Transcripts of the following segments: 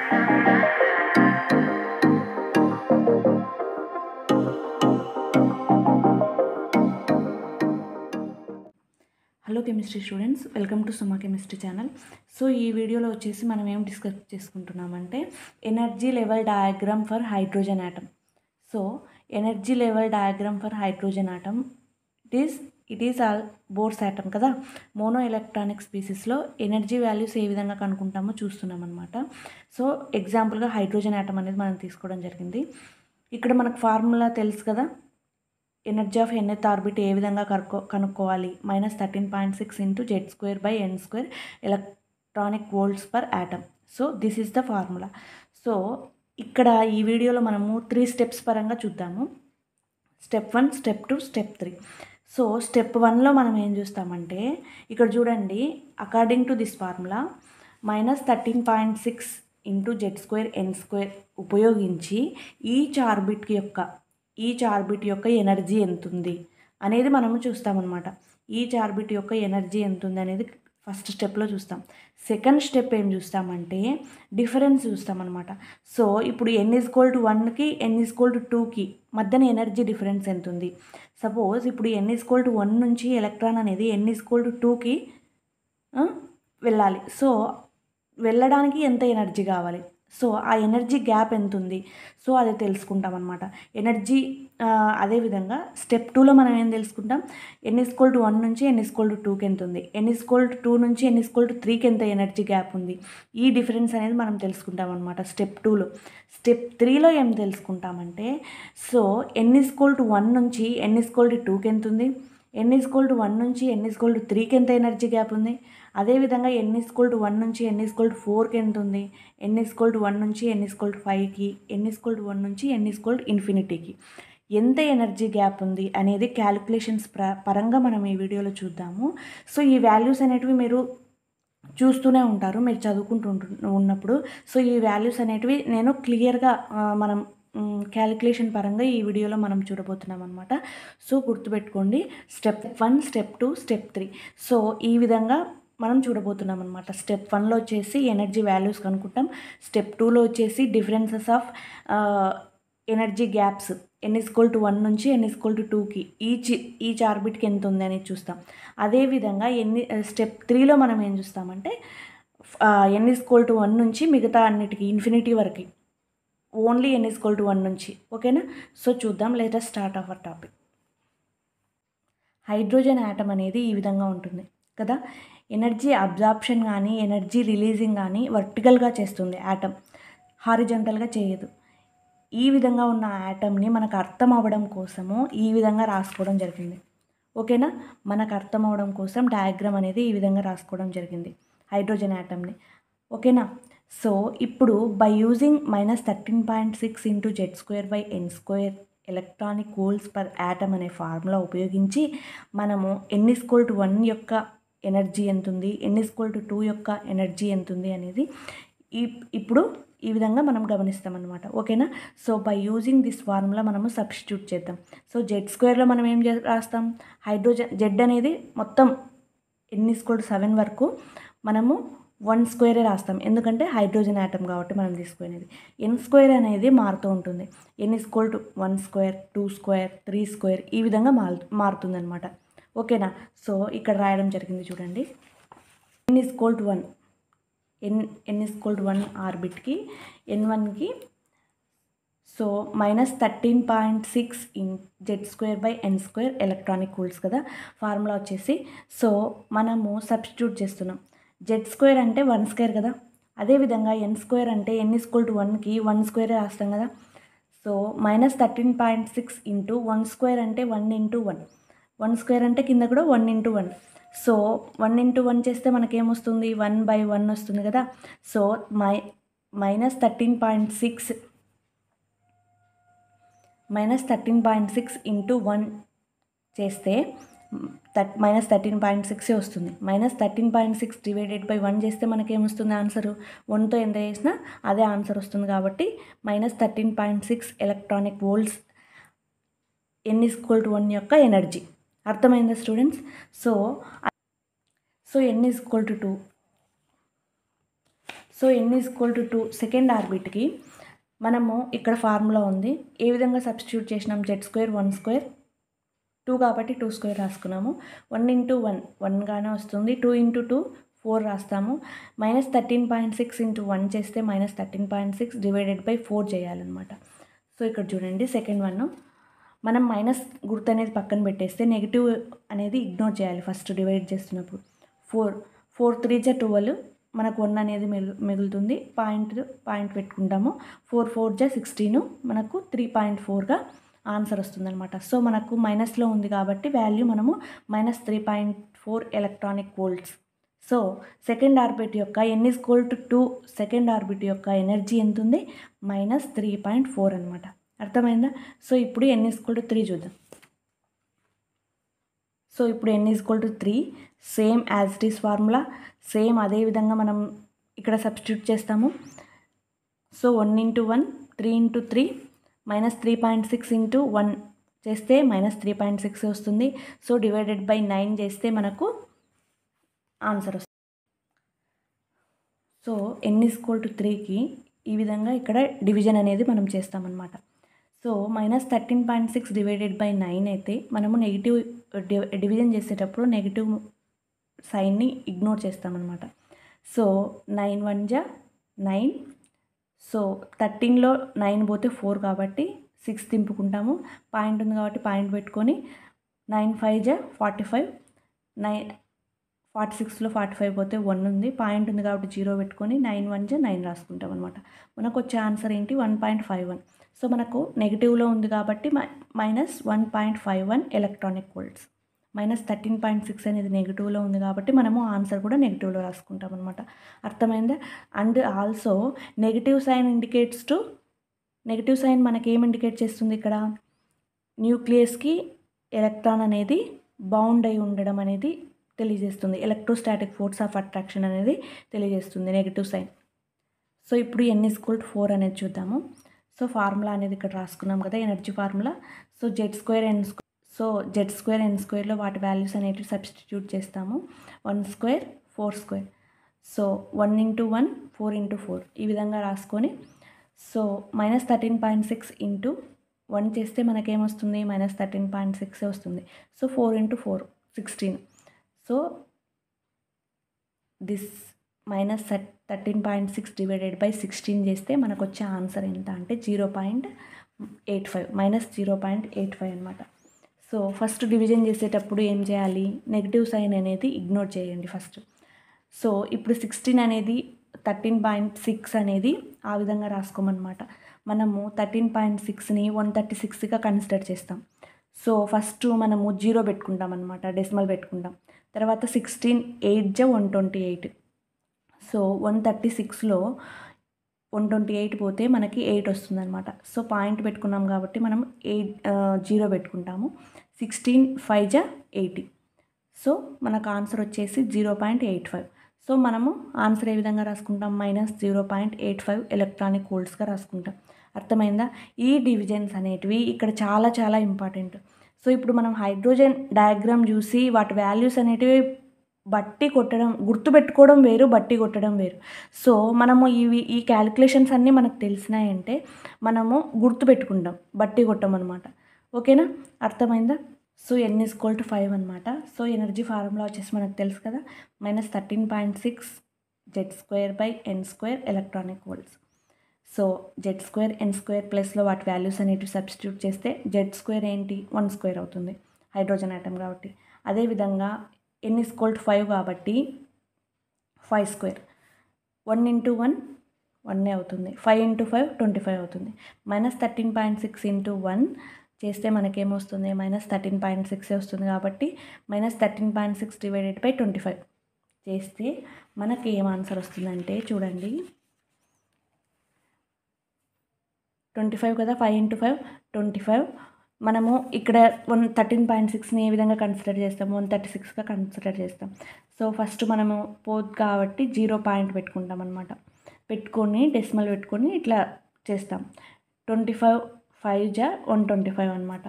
Hello chemistry students, welcome to Suma chemistry channel. So ఈ వీడియోలో వచ్చేసి మనం ఏం డిస్కస్ చేసుకుంటున్నామంటే energy level diagram for hydrogen atom. So energy level diagram for hydrogen atom it is all Bohr's atom కదా. Mono electronic స్పీసీస్లో energy values ఏ విధంగా కనుక్కుంటామో చూస్తున్నాం అనమాట. సో ఎగ్జాంపుల్గా హైడ్రోజన్ ఆటమ్ అనేది మనం తీసుకోవడం జరిగింది. ఇక్కడ మనకు ఫార్ములా తెలుసు కదా, ఎనర్జీ ఆఫ్ nth ఆర్బిట్ ఏ విధంగా కనుక్కోవాలి, -13.6 into Z²/n² electronic volts per atom. So this is the formula. So ఇక్కడ ఈ వీడియోలో మనము 3 స్టెప్స్ పరంగా చూద్దాము. Step 1, step 2, step 3. So step 1లో మనం ఏం చూస్తామంటే ఇక్కడ చూడండి, according to this formula -13.6 into Z²n² ఉపయోగించి ఈచ్ ఆర్బిట్ యొక్క ఎనర్జీ ఎంత ఉంది అనేది మనము చూస్తామన్నమాట. ఈచ్ ఆర్బిట్ యొక్క ఎనర్జీ ఎంత ఉంది అనేది ఫస్ట్ స్టెప్లో చూస్తాం. సెకండ్ స్టెప్ ఏం చూస్తామంటే డిఫరెన్స్ చూస్తామన్నమాట. సో ఇప్పుడు n=1కి n=2కి మధ్యన ఎనర్జీ డిఫరెన్స్ ఎంత ఉంది. సపోజ్ ఇప్పుడు n=1 నుంచి ఎలక్ట్రాన్ అనేది n=2కి వెళ్ళాలి. సో వెళ్ళడానికి ఎంత ఎనర్జీ కావాలి, సో ఆ ఎనర్జీ గ్యాప్ ఎంత ఉంది, సో అది తెలుసుకుంటాం అనమాట. ఎనర్జీ అదేవిధంగా స్టెప్ 2లో మనం ఏం తెలుసుకుంటాం, n=1 నుంచి n=2కి ఎంత ఉంది, n=2 నుంచి n=3కి ఎంత ఎనర్జీ గ్యాప్ ఉంది, ఈ డిఫరెన్స్ అనేది మనం తెలుసుకుంటాం అనమాట స్టెప్ 2లో. స్టెప్ 3లో ఏం తెలుసుకుంటామంటే, సో n=1 నుంచి n=2కి ఎంత ఉంది, n=1 నుంచి n=3కి ఎంత ఎనర్జీ గ్యాప్ ఉంది, అదేవిధంగా n=1 నుంచి n=4కి ఎంత ఉంది, n=1 నుంచి n=5కి, n=1 నుంచి n=∞కి ఎంత ఎనర్జీ గ్యాప్ ఉంది అనేది క్యాలిక్యులేషన్స్ పరంగా మనం ఈ వీడియోలో చూద్దాము. సో ఈ వాల్యూస్ అనేటివి మీరు చూస్తూనే ఉంటారు మీరు చదువుకుంటూ ఉన్నప్పుడు. సో ఈ వాల్యూస్ అనేటివి నేను క్లియర్గా మనం క్యాలిక్యులేషన్ పరంగా ఈ వీడియోలో మనం చూడబోతున్నాం అనమాట. సో గుర్తుపెట్టుకోండి, స్టెప్ 1, స్టెప్ 2, స్టెప్ 3. సో ఈ విధంగా మనం చూడబోతున్నాం అనమాట. స్టెప్ 1లో వచ్చేసి ఎనర్జీ వాల్యూస్ కనుక్కుంటాం. స్టెప్ 2లో వచ్చేసి differences of energy gaps n=1 నుంచి n=2కి ఈచ్ ఆర్బిట్కి ఎంత ఉంది అనేది చూస్తాం. అదేవిధంగా స్టెప్ 3లో మనం ఏం చూస్తామంటే n=1 నుంచి మిగతా అన్నిటికీ ఇన్ఫినిటీ వరకు, ఓన్లీ n=1 నుంచి. ఓకేనా. సో చూద్దాం, let us start our topic. Hydrogen atom అనేది ఈ విధంగా ఉంటుంది కదా. ఎనర్జీ అబ్జార్ప్షన్ కానీ ఎనర్జీ రిలీజింగ్ కానీ వర్టికల్గా చేస్తుంది ఆటమ్, హారిజంటల్గా చేయదు. ఈ విధంగా ఉన్న ఆటమ్ని మనకు అర్థం అవ్వడం కోసము ఈ విధంగా రాసుకోవడం జరిగింది. ఓకేనా. మనకు అర్థం అవ్వడం కోసం డయాగ్రామ్ అనేది ఈ విధంగా రాసుకోవడం జరిగింది హైడ్రోజన్ ఆటమ్ని. ఓకేనా. సో ఇప్పుడు by using -13.6 into Z²/n² electronic volts per atom అనే ఫార్ములా ఉపయోగించి మనము n=1 యొక్క ఎనర్జీ ఎంత ఉంది, n=2 యొక్క ఎనర్జీ ఎంత ఉంది అనేది ఇప్పుడు ఈ విధంగా మనం గమనిస్తామన్నమాట. ఓకేనా. So by using this formula మనము సబ్స్టిట్యూట్ చేద్దాం. సో Z² మనం ఏం రాస్తాం, హైడ్రోజన్ Z అనేది మొత్తం n=7 వరకు మనము 1² రాస్తాం, ఎందుకంటే హైడ్రోజన్ ఆటమ్ కాబట్టి మనం తీసుకునేది. n² అనేది మారుతూ ఉంటుంది, n=1², 2², 3² ఈ విధంగా మారుతుంది అనమాట. ఓకేనా. సో ఇక్కడ రాయడం జరిగింది చూడండి, n=1 ఆర్బిట్కి n1కి సో -13.6 Z²/n² ఎలక్ట్రానిక్ వోల్ట్స్ కదా ఫార్ములా వచ్చేసి. సో మనము సబ్స్టిట్యూట్ చేస్తున్నాం. Z² అంటే 1² కదా, అదేవిధంగా n² అంటే n=1కి 1² రాస్తాం కదా. సో -13.6 ఇంటూ 1² అంటే 1 × 1, 1² అంటే కింద కూడా 1 × 1. సో 1 × 1 చేస్తే మనకేమొస్తుంది, 1/1 వస్తుంది కదా. సో -13.6 ఇంటూ 1 చేస్తే -13.6 వస్తుంది. -13.6 డివైడెడ్ బై 1 చేస్తే మనకేమొస్తుంది ఆన్సరు, 1తో ఎంత చేసినా అదే ఆన్సర్ వస్తుంది. కాబట్టి -13.6 ఎలక్ట్రానిక్ వోల్ట్స్ n=1 యొక్క ఎనర్జీ. అర్థమైందా students. So n=2. So n is equal to 2 second ఆర్బిట్కి మనము ఇక్కడ ఫార్ములా ఉంది, ఏ విధంగా సబ్స్టిట్యూట్ చేసినాం, z² 1² 2 కాబట్టి 2² రాసుకున్నాము. 1 × 1 1గానే వస్తుంది. 2 × 2 4 రాస్తాము. -13.6 × 1 చేస్తే -13.6 డివైడెడ్ బై 4 చేయాలన్నమాట. సో ఇక్కడ చూడండి సెకండ్ వన్, మనం మైనస్ గుర్తు అనేది పక్కన పెట్టేస్తే నెగిటివ్ అనేది ఇగ్నోర్ చేయాలి ఫస్ట్ డివైడ్ చేస్తున్నప్పుడు. 4 3 × 12 మనకు 1 అనేది మిగులుతుంది. పాయింట్ పెట్టుకుంటాము. 4 4 × 16 మనకు 3.4గా ఆన్సర్ వస్తుందన్నమాట. సో మనకు మైనస్లో ఉంది కాబట్టి వాల్యూ మనము -3.4 electronic volts. So second orbit యొక్క n is equal to 2 second orbit యొక్క ఎనర్జీ ఎంత ఉంది, -3.4 అనమాట. అర్థమైందా? సో ఇప్పుడు n ఈజ్ ఈక్వల్ టు 3 చూద్దాం. సో ఇప్పుడు n is equal to 3, same as it is formula, same అదే విధంగా మనం ఇక్కడ సబ్స్టిట్యూట్ చేస్తాము. సో 1 × 1 3 × 3 -3.6 × 1 చేస్తే -3.6 వస్తుంది. సో డివైడెడ్ బై 9 చేస్తే మనకు ఆన్సర్ వస్తుంది. So n is equal to 3కి ఈ విధంగా ఇక్కడ డివిజన్ అనేది మనం చేస్తామన్నమాట. సో -13.6 డివైడెడ్ బై 9 అయితే మనము నెగిటివ్ డివిజన్ చేసేటప్పుడు నెగిటివ్ సైన్ని ఇగ్నోర్ చేస్తామన్నమాట. సో 9 1 × 9, సో 13లో 9 పోతే 4 కాబట్టి 6 తింపుకుంటాము. పాయింట్ ఉంది కాబట్టి పాయింట్ పెట్టుకొని 9 5 × 45, 46లో 45 పోతే 1 ఉంది, పాయింట్ ఉంది కాబట్టి 0 పెట్టుకొని 9 1 × 9 రాసుకుంటాం అనమాట. మనకు వచ్చే ఆన్సర్ ఏంటి, 1.51. సో మనకు నెగిటివ్లో ఉంది కాబట్టి -1.51 ఎలక్ట్రానిక్ వోల్ట్స్. -13.6 అనేది నెగిటివ్లో ఉంది కాబట్టి మనము ఆన్సర్ కూడా నెగిటివ్లో రాసుకుంటాం అనమాట. అర్థమైందా? And also negative sign indicates to, negative sign మనకి ఏం ఇండికేట్ చేస్తుంది, ఇక్కడ న్యూక్లియస్కి ఎలక్ట్రాన్ అనేది బౌండ్ అయి ఉండడం అనేది తెలియజేస్తుంది. ఎలక్ట్రోస్టాటిక్ ఫోర్స్ ఆఫ్ అట్రాక్షన్ అనేది తెలియజేస్తుంది నెగిటివ్ సైన్. సో ఇప్పుడు n ఈజ్ ఈక్వల్ టు 4 అనేది చూద్దాము. సో ఫార్ములా అనేది ఇక్కడ రాసుకున్నాం కదా, ఎనర్జీ ఫార్ములా. సో z² n²లో వాటి వాల్యూస్ అనేవి సబ్స్టిట్యూట్ చేస్తాము. 1² 4². సో 1 × 1 4 × 4 ఈ విధంగా రాసుకొని, సో -13.6 × 1 చేస్తే మనకేమొస్తుంది, -13.6 వస్తుంది. So 4 × 4 16. So this -13.6 divided by 16 చేస్తే మనకు వచ్చే ఆన్సర్ ఎంత అంటే 0.85 -0.85 అనమాట. సో ఫస్ట్ డివిజన్ చేసేటప్పుడు ఏం చేయాలి, నెగిటివ్ సైన్ అనేది ఇగ్నోర్ చేయండి ఫస్ట్. సో ఇప్పుడు 16 అనేది 13.6 అనేది ఆ విధంగా రాసుకోమన్నమాట. మనము 13.6ని 136గా కన్సిడర్ చేస్తాం. సో ఫస్ట్ మనము 0 పెట్టుకుంటాం అనమాట, డెసిమల్ పెట్టుకుంటాం. తర్వాత 16 8 × 128. సో 136లో 128 పోతే మనకి 8 వస్తుంది అనమాట. సో పాయింట్ పెట్టుకున్నాం కాబట్టి మనం 0 పెట్టుకుంటాము. 16 5 × 80. సో మనకు ఆన్సర్ వచ్చేసి 0.85. సో మనము ఆన్సర్ ఏ విధంగా రాసుకుంటాం, -0.85 ఎలక్ట్రానిక్ వోల్ట్స్గా రాసుకుంటాం. అర్థమైందా? ఈ డివిజన్స్ అనేటివి ఇక్కడ చాలా చాలా ఇంపార్టెంట్. సో ఇప్పుడు మనం హైడ్రోజన్ డయాగ్రామ్ చూసి వాటి వాల్యూస్ అనేటివి బట్టి కొట్టడం, గుర్తుపెట్టుకోవడం వేరు, బట్టి కొట్టడం వేరు. సో మనము ఈ క్యాలిక్యులేషన్స్ అన్నీ మనకు తెలిసినాయంటే మనము గుర్తుపెట్టుకుంటాం, బట్టి కొట్టమన్నమాట. ఓకేనా? అర్థమైందా? So n is equal to 5 అనమాట. సో ఎనర్జీ ఫార్ములా వచ్చేసి మనకు తెలుసు కదా, -13.6 z² n² electronic volts. So z² n² ప్లస్లో వాటి వాల్యూస్ అనేటివి సబ్స్టిట్యూట్ చేస్తే z² ఏంటి, 1² అవుతుంది హైడ్రోజన్ ఆటమ్ కాబట్టి. అదేవిధంగా n ఈజ్ ఈక్వల్ టు 5 కాబట్టి 5². 1 × 1 1 అవుతుంది. 5 × 5 25 అవుతుంది. -13.6 × 1 చేస్తే మనకేమొస్తుంది, -13.6 వస్తుంది కాబట్టి -13.6 డివైడెడ్ బై 25 చేస్తే మనకి ఏం ఆన్సర్ వస్తుందంటే చూడండి, 25 కదా, 5 × 5 25. మనము ఇక్కడ 13.6ని ఏ విధంగా కన్సిడర్ చేస్తాము, 136గా కన్సిడర్ చేస్తాం. సో ఫస్ట్ మనము పోదు కాబట్టి 0 పాయింట్ పెట్టుకుంటాం అనమాట. పెట్టుకొని డెసిమల్ పెట్టుకొని ఇట్లా చేస్తాం. 25 5 × 125 అనమాట.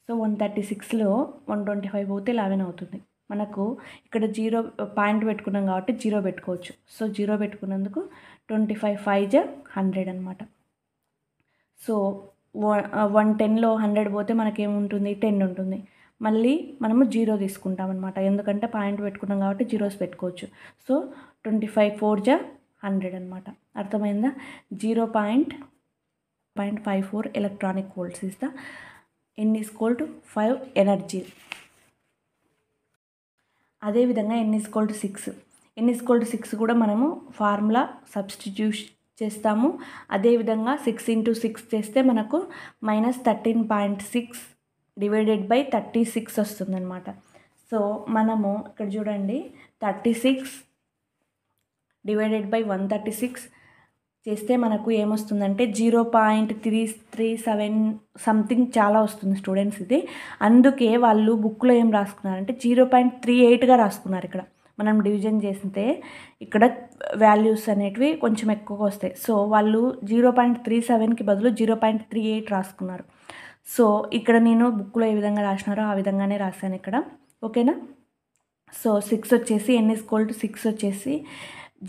సో 136లో 125 పోతే 11 అవుతుంది. మనకు ఇక్కడ 0 పాయింట్ పెట్టుకున్నాం కాబట్టి 0 పెట్టుకోవచ్చు. సో 0 పెట్టుకున్నందుకు 25 5 100 అనమాట. సో 110లో 100 పోతే మనకేముంటుంది 10 ఉంటుంది. మళ్ళీ మనము 0 తీసుకుంటాం అనమాట, ఎందుకంటే పాయింట్ పెట్టుకున్నాం కాబట్టి జీరోస్ పెట్టుకోవచ్చు. సో 25 4 100 అనమాట. అర్థమైందా? 0.54 electronic volts is the N is equal to 5 energy. అదేవిధంగా N is equal to 6. N is equal to 6 కూడా మనము ఫార్ములా సబ్స్టిట్యూట్ చేస్తాము. అదేవిధంగా 6 × 6 చేస్తే మనకు -13.6 డివైడెడ్ బై 36 వస్తుందన్నమాట. సో మనము ఇక్కడ చూడండి 36 డివైడెడ్ బై 136 చేస్తే మనకు ఏమొస్తుందంటే 0.337 సంథింగ్ చాలా వస్తుంది స్టూడెంట్స్ ఇది. అందుకే వాళ్ళు బుక్లో ఏం రాసుకున్నారంటే 0.38గా రాసుకున్నారు. ఇక్కడ మనం డివిజన్ చేస్తే ఇక్కడ వాల్యూస్ అనేటివి కొంచెం ఎక్కువగా వస్తాయి. సో వాళ్ళు 0.37కి బదులు 0.38 రాసుకున్నారు. సో ఇక్కడ నేను బుక్లో ఏ విధంగా రాసినారో ఆ విధంగానే రాశాను ఇక్కడ. ఓకేనా? సో 6 వచ్చేసి N is equal to 6 వచ్చేసి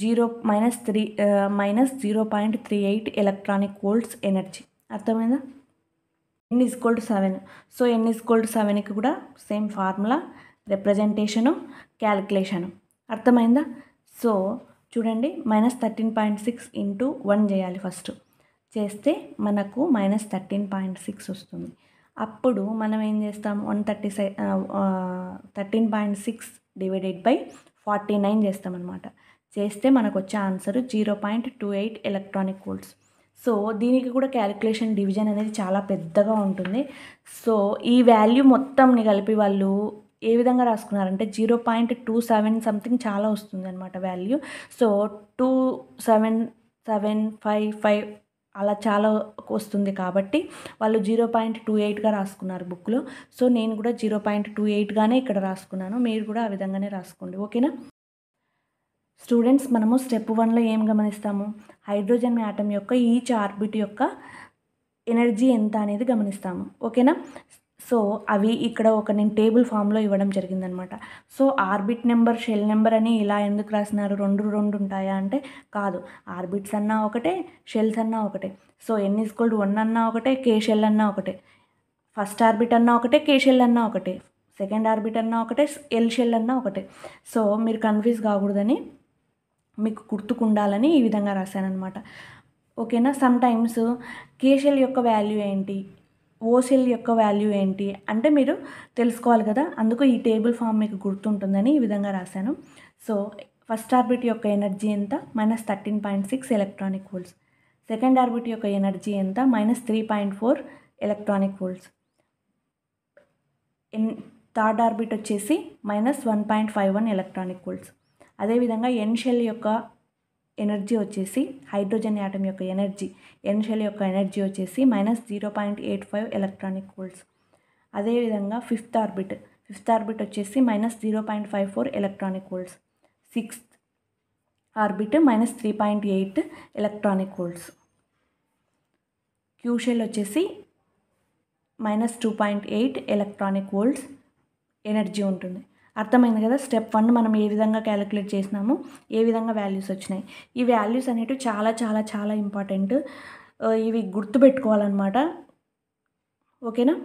-0.38 electronic volts ఎనర్జీ. అర్థమైందా? N is equal to 7. So N is equal to 7కి కూడా సేమ్ ఫార్ములా, రిప్రజెంటేషను, క్యాలిక్యులేషను. అర్థమైందా? సో చూడండి -13.6 × 1 చేయాలి ఫస్ట్. చేస్తే మనకు -13.6 వస్తుంది. అప్పుడు మనం ఏం చేస్తాం 13.6 డివైడెడ్ బై 49 చేస్తామన్నమాట. చేస్తే మనకు వచ్చే ఆన్సర్ 0.28 electronic volts. సో దీనికి కూడా క్యాలిక్యులేషన్ డివిజన్ అనేది చాలా పెద్దగా ఉంటుంది. సో ఈ వాల్యూ మొత్తంని కలిపి వాళ్ళు ఏ విధంగా రాసుకున్నారంటే 0.27 సంథింగ్ చాలా వస్తుంది అనమాట వాల్యూ. సో 27755 అలా చాలా వస్తుంది కాబట్టి వాళ్ళు 0.28గా రాసుకున్నారు బుక్లో. సో నేను కూడా 0.28గానే ఇక్కడ రాసుకున్నాను. మీరు కూడా ఆ విధంగానే రాసుకోండి. ఓకేనా స్టూడెంట్స్? మనము స్టెప్ 1లో ఏం గమనిస్తాము? హైడ్రోజన్ యాటమ్ యొక్క ఈచ్ ఆర్బిట్ యొక్క ఎనర్జీ ఎంత అనేది గమనిస్తాము. ఓకేనా? సో అవి ఇక్కడ నేను టేబుల్ ఫామ్లో ఇవ్వడం జరిగిందనమాట. So orbit number, shell number అని ఇలా ఎందుకు రాసినారు? రెండు ఉంటాయా అంటే కాదు. ఆర్బిట్స్ అన్నా ఒకటే, షెల్స్ అన్నా ఒకటే. So N is equal to 1 అన్నా ఒకటే, K షెల్ అన్నా ఒకటే. ఫస్ట్ ఆర్బిట్ అన్నా ఒకటే, K షెల్ అన్నా ఒకటే. సెకండ్ ఆర్బిట్ అన్నా ఒకటే, L షెల్ అన్నా ఒకటే. సో మీరు కన్ఫ్యూజ్ కాకూడదని, మీకు గుర్తుకుండాలని ఈ విధంగా రాశానమాట. ఓకేనా? సమ్ టైమ్స్ K షెల్ యొక్క వాల్యూ ఏంటి, ఓ సెల్ యొక్క వాల్యూ ఏంటి అంటే మీరు తెలుసుకోవాలి కదా. అందుకు ఈ టేబుల్ ఫామ్ మీకు గుర్తుంటుందని ఈ విధంగా రాశాను. సో ఫస్ట్ ఆర్బిట్ యొక్క ఎనర్జీ ఎంత? -13.6 electronic volts. సెకండ్ ఆర్బిట్ యొక్క ఎనర్జీ ఎంత? -3.4 electronic volts. థర్డ్ ఆర్బిట్ వచ్చేసి -1.51 electronic volts. అదేవిధంగా ఎన్ షెల్ యొక్క ఎనర్జీ వచ్చేసి, హైడ్రోజన్ యాటమ్ యొక్క ఎనర్జీ, ఎన్ షెల్ యొక్క ఎనర్జీ వచ్చేసి -0.85 electronic volts. అదేవిధంగా ఫిఫ్త్ ఆర్బిట్ వచ్చేసి -0.54 electronic volts. Sixth orbit -3.8 electronic volts. Q shell వచ్చేసి -2.8 electronic volts ఎనర్జీ ఉంటుంది. అర్థమైంది కదా? స్టెప్ 1 మనం ఏ విధంగా క్యాలిక్యులేట్ చేసినాము, ఏ విధంగా వాల్యూస్ వచ్చినాయి. ఈ వాల్యూస్ అనేవి చాలా చాలా చాలా ఇంపార్టెంట్. ఇవి గుర్తుపెట్టుకోవాలన్నమాట. ఓకేనా?